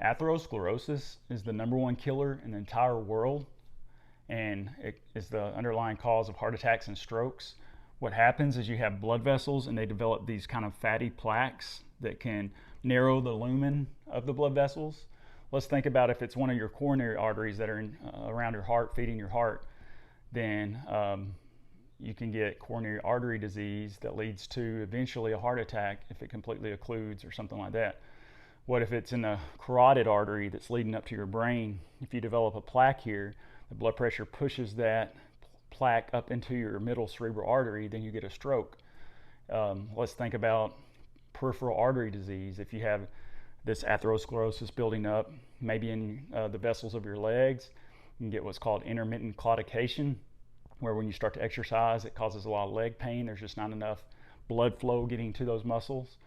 Atherosclerosis is the #1 killer in the entire world, and it is the underlying cause of heart attacks and strokes. What happens is you have blood vessels and they develop these kind of fatty plaques that can narrow the lumen of the blood vessels. Let's think about if it's one of your coronary arteries that are around your heart, feeding your heart, then you can get coronary artery disease that leads to eventually a heart attack if it completely occludes or something like that. What if it's in the carotid artery that's leading up to your brain? If you develop a plaque here, the blood pressure pushes that plaque up into your middle cerebral artery, then you get a stroke. Let's think about peripheral artery disease. If you have this atherosclerosis building up, maybe in the vessels of your legs, you can get what's called intermittent claudication, where when you start to exercise, it causes a lot of leg pain. There's just not enough blood flow getting to those muscles.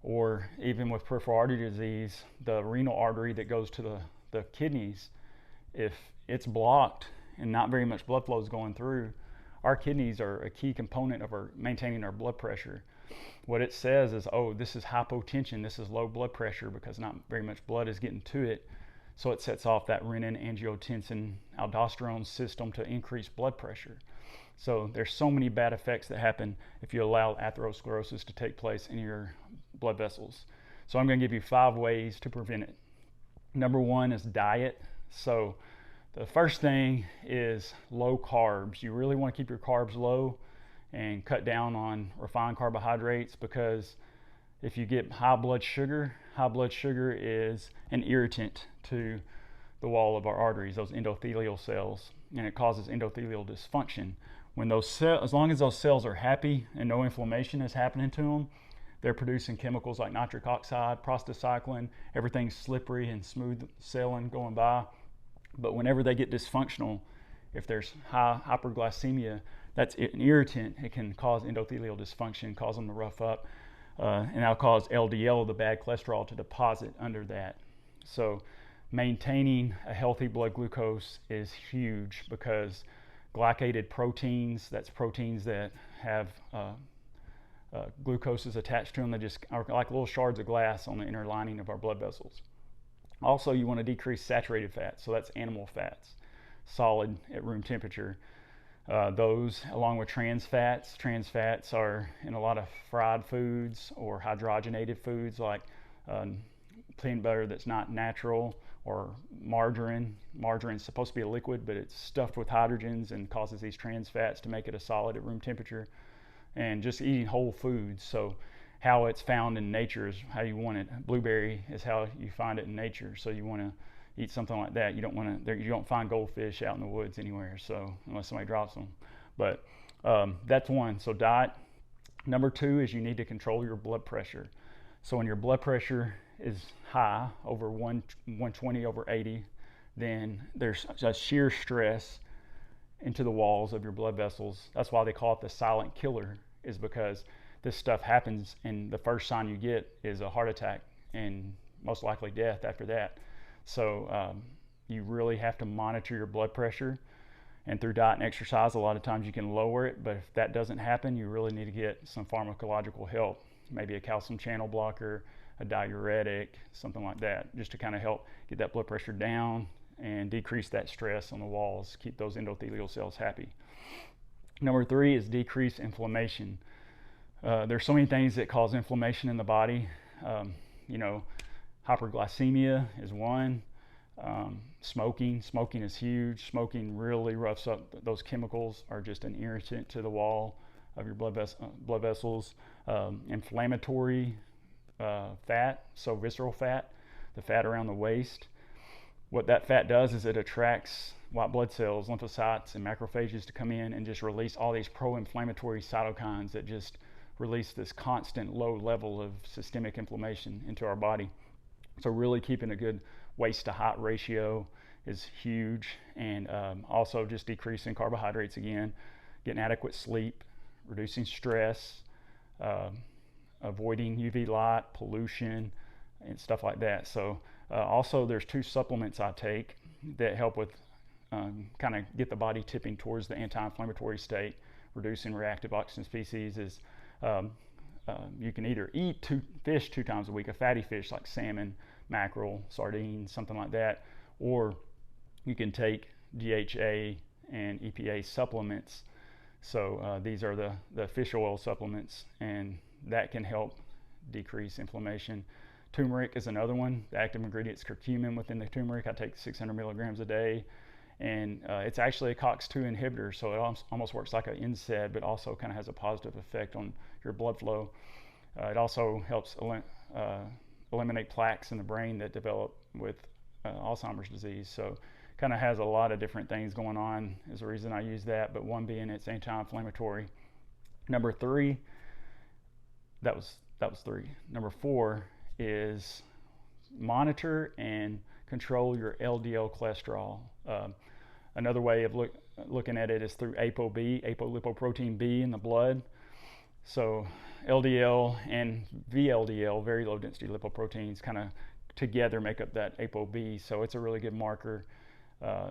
Or even with peripheral artery disease, the renal artery that goes to the kidneys, if it's blocked and not very much blood flow is going through, our kidneys are a key component of maintaining our blood pressure. What it says is, oh, this is hypotension, this is low blood pressure because not very much blood is getting to it. So it sets off that renin, angiotensin, aldosterone system to increase blood pressure. So there's so many bad effects that happen if you allow atherosclerosis to take place in your blood vessels. So I'm going to give you 5 ways to prevent it. #1 is diet. So the first thing is low carbs. You really want to keep your carbs low and cut down on refined carbohydrates, because if you get high blood sugar is an irritant to the wall of our arteries, those endothelial cells, and it causes endothelial dysfunction. When those cells, as long as those cells are happy and no inflammation is happening to them, they're producing chemicals like nitric oxide, prostacyclin, everything's slippery and smooth sailing going by. But whenever they get dysfunctional, if there's high hyperglycemia, that's an irritant. It can cause endothelial dysfunction, cause them to rough up, and that'll cause LDL, the bad cholesterol, to deposit under that. So maintaining a healthy blood glucose is huge, because glycated proteins, that's proteins that have glucose is attached to them. They just are like little shards of glass on the inner lining of our blood vessels. Also, you want to decrease saturated fats, so that's animal fats, solid at room temperature. Those, along with trans fats are in a lot of fried foods or hydrogenated foods like peanut butter that's not natural, or margarine. Margarine is supposed to be a liquid, but it's stuffed with hydrogens and causes these trans fats to make it a solid at room temperature. And just eating whole foods. So how it's found in nature is how you want it. Blueberry is how you find it in nature. So you want to eat something like that. You don't find goldfish out in the woods anywhere, so unless somebody drops them. But that's one. So diet. #2 is you need to control your blood pressure. So when your blood pressure is high, over 120/80, then there's a shear stress into the walls of your blood vessels. That's why they call it the silent killer, is because this stuff happens and the first sign you get is a heart attack and most likely death after that. So you really have to monitor your blood pressure, and through diet and exercise a lot of times you can lower it, but if that doesn't happen, you really need to get some pharmacological help, maybe a calcium channel blocker, a diuretic, something like that, just to kind of help get that blood pressure down and decrease that stress on the walls, keep those endothelial cells happy. #3 is decrease inflammation. There's so many things that cause inflammation in the body. Hyperglycemia is one. Smoking is huge. Smoking really roughs up. Those chemicals are just an irritant to the wall of your blood vessels. Inflammatory fat, so visceral fat, the fat around the waist. What that fat does is it attracts white blood cells, lymphocytes, and macrophages to come in and just release all these pro-inflammatory cytokines that just release this constant low level of systemic inflammation into our body. So really keeping a good waist to height ratio is huge, and also just decreasing carbohydrates again, getting adequate sleep, reducing stress, avoiding UV light, pollution, and stuff like that. So also there's 2 supplements I take that help with kind of get the body tipping towards the anti-inflammatory state. Reducing reactive oxygen species is you can either eat fish 2 times a week, a fatty fish like salmon mackerel, sardines, something like that. Or you can take DHA and EPA supplements. So these are the fish oil supplements, and that can help decrease inflammation. Turmeric is another one. The active ingredient is curcumin within the turmeric. I take 600 milligrams a day, and it's actually a COX-2 inhibitor, so it almost works like an NSAID, but also kind of has a positive effect on your blood flow. It also helps eliminate plaques in the brain that develop with Alzheimer's disease. So kind of has a lot of different things going on is the reason I use that, but one being it's anti-inflammatory. Number 3, that was 3. Number 4 is monitor and control your LDL cholesterol. Another way of looking at it is through ApoB, apolipoprotein B in the blood. So LDL and VLDL, very low density lipoproteins, kind of together make up that ApoB. So it's a really good marker.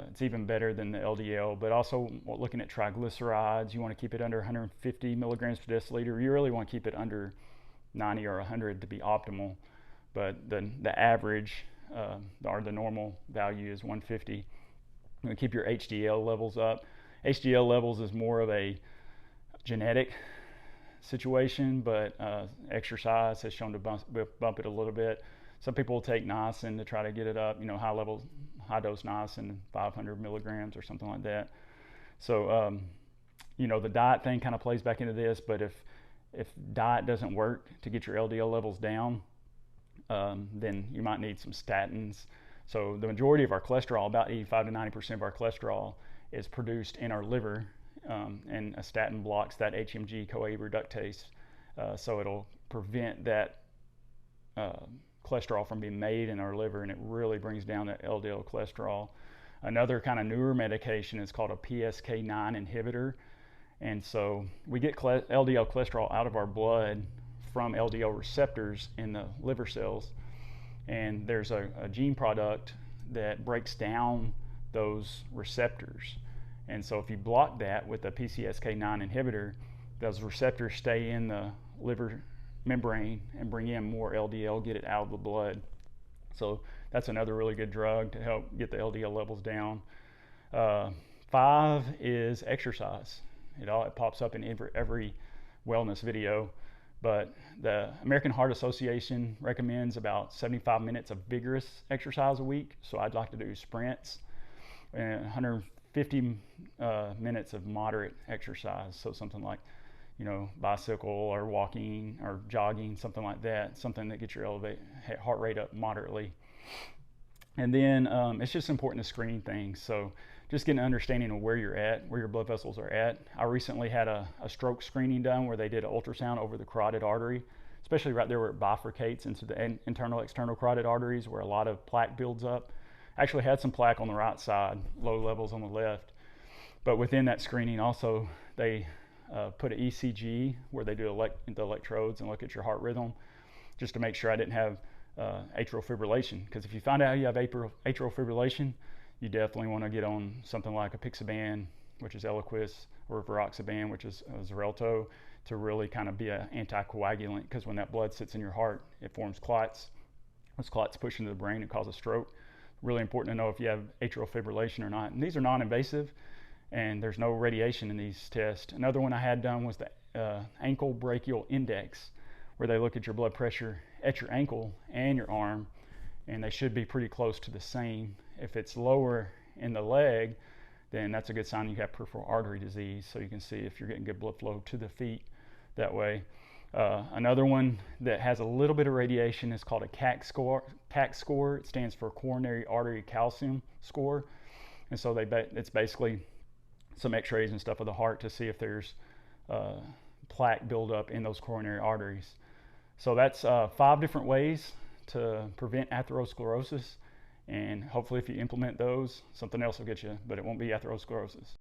It's even better than the LDL, but also looking at triglycerides, you want to keep it under 150 milligrams per deciliter. You really want to keep it under 90 or 100 to be optimal, but the average or the normal value is 150. You want to keep your HDL levels up. HDL levels is more of a genetic situation, but exercise has shown to bump it a little bit. Some people will take niacin to try to get it up, high dose niacin, 500 milligrams or something like that. So the diet thing kind of plays back into this, but if diet doesn't work to get your LDL levels down, then you might need some statins. So the majority of our cholesterol, about 85 to 90% of our cholesterol, is produced in our liver, and a statin blocks that HMG-CoA reductase, so it'll prevent that cholesterol from being made in our liver, and it really brings down that LDL cholesterol. Another kind of newer medication is called a PCSK9 inhibitor, and so we get LDL cholesterol out of our blood from LDL receptors in the liver cells, and there's a gene product that breaks down those receptors. And so if you block that with a PCSK9 inhibitor, those receptors stay in the liver membrane and bring in more LDL, get it out of the blood. So that's another really good drug to help get the LDL levels down. 5 is exercise. It pops up in every wellness video, but the American Heart Association recommends about 75 minutes of vigorous exercise a week. So I'd like to do sprints and 150 minutes of moderate exercise. So something like, bicycle or walking or jogging, something like that, something that gets your heart rate up moderately. And then it's just important to screen things. So just getting an understanding of where you're at, where your blood vessels are at. I recently had a stroke screening done where they did an ultrasound over the carotid artery, especially right there where it bifurcates into the internal external carotid arteries where a lot of plaque builds up. I actually had some plaque on the right side, low levels on the left. But within that screening also, they put an ECG where they do the electrodes and look at your heart rhythm, just to make sure I didn't have atrial fibrillation. Because if you find out you have atrial fibrillation, you definitely want to get on something like apixaban, which is Eliquis, or Viroxaban, which is Xarelto, to really kind of be an anticoagulant. Because when that blood sits in your heart, it forms clots. Those clots push into the brain and cause a stroke. Really important to know if you have atrial fibrillation or not. And these are non-invasive, and there's no radiation in these tests. Another one I had done was the ankle brachial index, where they look at your blood pressure at your ankle and your arm, and they should be pretty close to the same. If it's lower in the leg, then that's a good sign you have peripheral artery disease, so you can see if you're getting good blood flow to the feet that way. Another one that has a little bit of radiation is called a CAC score. CAC score, it stands for coronary artery calcium score. And so it's basically some x-rays and stuff of the heart to see if there's plaque buildup in those coronary arteries. So that's 5 different ways to prevent atherosclerosis. And hopefully if you implement those, something else will get you, but it won't be atherosclerosis.